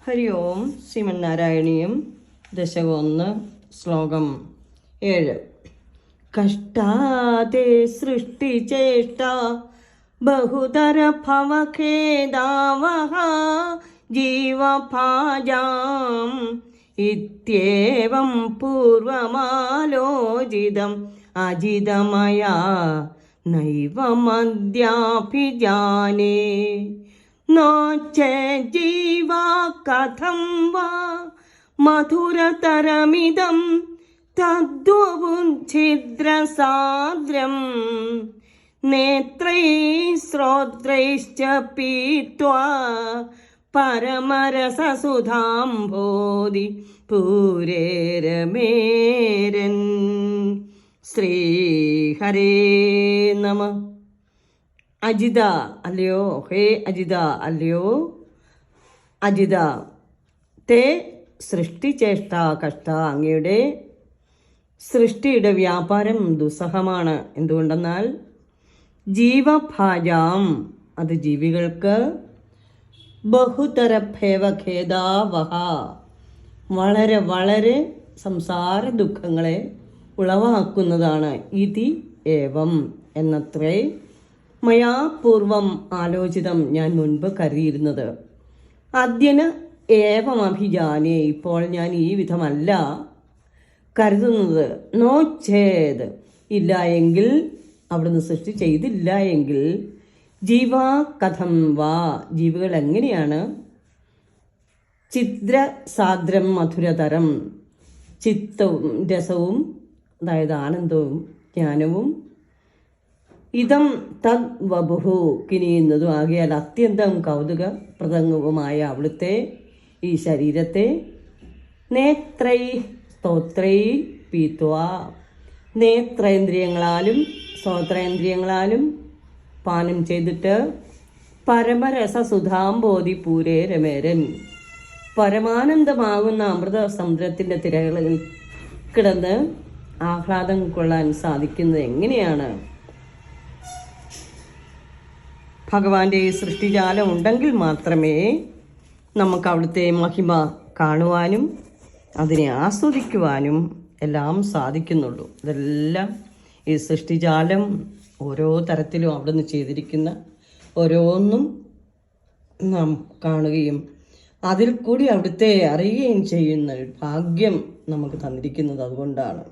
ഹരി ഓം. ശ്രീമന്നാരായണീയം ദശകം 1 ശ്ലോകം 7. കഷ്ടാതേ സൃഷ്ടിചേഷ്ട ബഹുതര ഭവഖേദാവഹ ജീവഭാജാം ഇത്യേവം പൂർവമാലോചിതം അജിതമയാ നൈവമദ്യാഭിജാനേ ജീവാ കഥം വാ മധുരതരമിദം തദ്വുഛിദ്രസാദ്രം നേത്രൈ ശ്രോത്രൈശ്ച പീത്വാ പരമരസസുധാംഭോധി പൂരേരമേരൻ. ശ്രീഹരേ നമഃ. അജിത അല്ലയോ, ഹേ അജിത അല്ലയോ അജിത, തേ സൃഷ്ടിചേഷ്ട കഷ്ട, അങ്ങയുടെ സൃഷ്ടിയുടെ വ്യാപാരം ദുസ്സഹമാണ്. എന്തുകൊണ്ടെന്നാൽ ജീവഭാജാം, അത് ജീവികൾക്ക് ബഹുതര ഭേവഖേദാവഹ, വളരെ വളരെ സംസാര ദുഃഖങ്ങളെ ഉളവാക്കുന്നതാണ്. ഇതി ഏവം എന്നത്രേ മയാ പൂർവം ആലോചിതം, ഞാൻ മുൻപ് കരുതിയിരുന്നത്. അദ്യന ഏവം അഭിജാനേ, ഇപ്പോൾ ഞാൻ ഈ വിധമല്ല കരുതുന്നത്. നോ ഛേദ്, ഇല്ല എങ്കിൽ, അവിടുന്ന് സൃഷ്ടി ചെയ്തില്ല എങ്കിൽ, ജീവാ കഥം വാ, ജീവികൾ എങ്ങനെയാണ് ചിദ്രസാദ്രം മധുരതരം, ചിത്തവും രസവും, അതായത് ആനന്ദവും ജ്ഞാനവും, ഇതം തദ് വപുഹു കിനിയുന്നതും ആകിയാൽ അത്യന്തം കൗതുകപ്രദവുമായ അവിടുത്തെ ഈ ശരീരത്തെ നേത്രൈ സ്തോത്രൈ പീത്വാ, നേത്രേന്ദ്രിയങ്ങളാലും സ്തോത്രേന്ദ്രിയങ്ങളാലും പാനം ചെയ്തിട്ട് പരമരസസുധാംബോധി പൂരേ രമേരൻ, പരമാനന്ദമാകുന്ന അമൃത സമുദ്രത്തിൻ്റെ തിരകളിൽ കിടന്ന് ആഹ്ലാദം കൊള്ളാൻ സാധിക്കുന്നത് എങ്ങനെയാണ്? ഭഗവാന്റെ ഈ സൃഷ്ടിജാലം ഉണ്ടെങ്കിൽ മാത്രമേ നമുക്ക് അവിടുത്തെ മഹിമ കാണുവാനും അതിനെ ആസ്വദിക്കുവാനും എല്ലാം സാധിക്കുന്നുള്ളൂ. ഇതെല്ലാം ഈ സൃഷ്ടിജാലം ഓരോ തരത്തിലും അവിടുന്ന് ചെയ്തിരിക്കുന്ന ഓരോന്നും നാം കാണുകയും അതിൽ കൂടി അവിടുത്തെ അറിയുകയും ചെയ്യുന്ന ഭാഗ്യം നമുക്ക് തന്നിരിക്കുന്നത് അതുകൊണ്ടാണ്.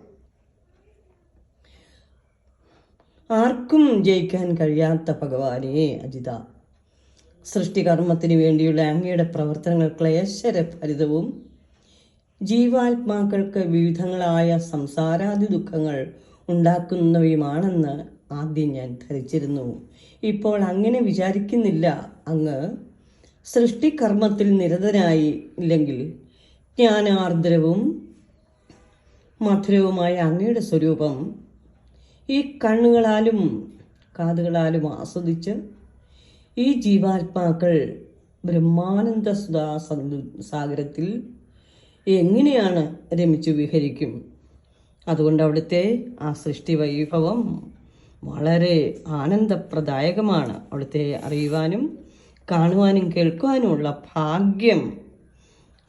ആർക്കും ജയിക്കാൻ കഴിയാത്ത ഭഗവാനെ അജിത, സൃഷ്ടികർമ്മത്തിന് വേണ്ടിയുള്ള അങ്ങയുടെ പ്രവർത്തനങ്ങൾ ക്ലേശരഭരിതവും ജീവാത്മാക്കൾക്ക് വിവിധങ്ങളായ സംസാരാദി ദുഃഖങ്ങൾ ഉണ്ടാക്കുന്നവയുമാണെന്ന് ആദ്യം ഞാൻ ധരിച്ചിരുന്നു. ഇപ്പോൾ അങ്ങനെ വിചാരിക്കുന്നില്ല. അങ്ങ് സൃഷ്ടികർമ്മത്തിൽ നിരതനായി ഇല്ലെങ്കിൽ ജ്ഞാനാർദ്രവും മധുരവുമായ അങ്ങയുടെ സ്വരൂപം ഈ കണ്ണുകളാലും കാതുകളാലും ആസ്വദിച്ച് ഈ ജീവാത്മാക്കൾ ബ്രഹ്മാനന്ദ സാഗരത്തിൽ എങ്ങനെയാണ് രമിച്ചു വിഹരിക്കും? അതുകൊണ്ട് അവിടുത്തെ ആ സൃഷ്ടി വൈഭവം വളരെ ആനന്ദപ്രദായകമാണ്. അവിടുത്തെ അറിയുവാനും കാണുവാനും കേൾക്കുവാനുമുള്ള ഭാഗ്യം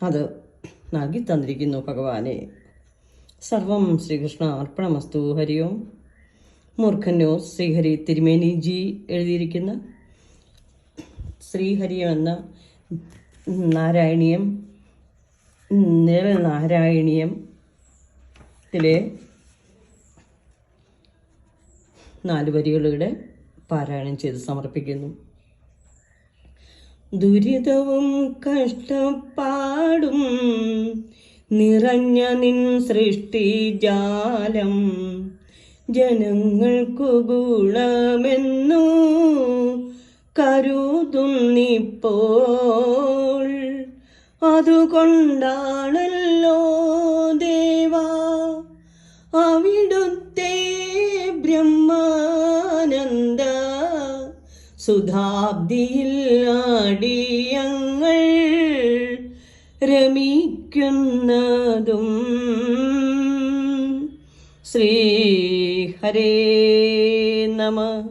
അത് നൽകി തന്നിരിക്കുന്നു ഭഗവാനെ. സർവം ശ്രീകൃഷ്ണ അർപ്പണമസ്തു. ഹരി ഓം. മൂർഖന്നോ ശ്രീഹരി തിരുമേനിജി എഴുതിയിരിക്കുന്ന ശ്രീഹരി എന്ന നാരായണീയം, നിഴൽ നാരായണീയത്തിലെ 4 വരികളുടെ പാരായണം ചെയ്ത് സമർപ്പിക്കുന്നു. ദുരിതവും കഷ്ടപ്പാടും നിറഞ്ഞ നിൻ സൃഷ്ടിജാലം ജനങ്ങൾക്കു ഗുണമെന്നു കരുതുന്നിപ്പോൾ, അതുകൊണ്ടാണല്ലോ ദേവാ അവിടുത്തെ ബ്രഹ്മാനന്ദ സുധാബ്ദിയിൽ അടിയങ്ങൾ രമിക്കുന്നതും. ശ്രീ ഹരേ നമഃ.